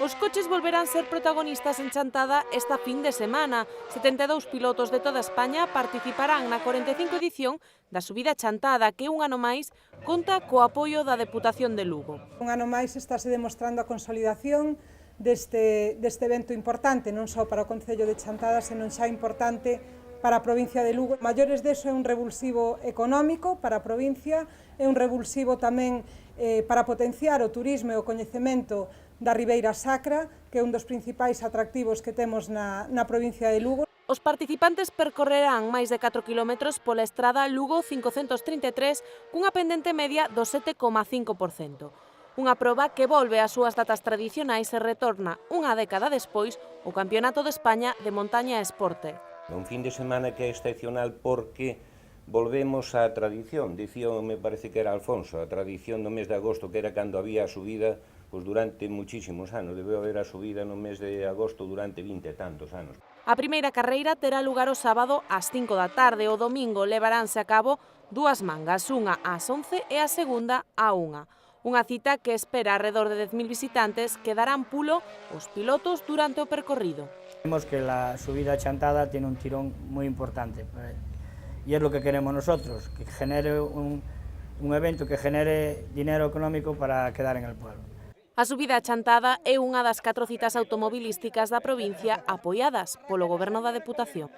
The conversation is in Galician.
Os coches volverán ser protagonistas en Chantada esta fin de semana. 72 pilotos de toda España participarán na 45 edición da subida Chantada, que un ano máis conta co apoio da Deputación de Lugo. Un ano máis estáse demostrando a consolidación deste evento importante, non só para o Concello de Chantada, senón xa importante para a provincia de Lugo. Maiores deso é un revulsivo económico para a provincia, é un revulsivo tamén para potenciar o turismo e o coñecemento da Ribeira Sacra, que é un dos principais atractivos que temos na provincia de Lugo. Os participantes percorrerán máis de 4 km pola estrada Lugo 533 cunha pendente media do 7,5%. Unha proba que volve ás súas datas tradicionais e retorna unha década despois o Campeonato de España de Montaña e Esporte. Un fin de semana que é excepcional porque volvemos á tradición, dicía, me parece que era Alfonso, a tradición do mes de agosto, que era cando había a subida, pois durante muchísimos anos, debeu haber a subida no mes de agosto durante 20 e tantos anos. A primeira carreira terá lugar o sábado ás 5 da tarde, o domingo levaránse a cabo dúas mangas, unha ás 11 e a segunda á 1. Unha cita que espera alrededor de 10.000 visitantes que darán pulo aos pilotos durante o percorrido. Vemos que la subida Chantada tiene un tirón muy importante y es lo que queremos nosotros, que genere un evento que genere dinero económico para quedar en el pueblo. A subida Chantada é unha das 4 citas automobilísticas da provincia apoiadas polo Goberno da Deputación.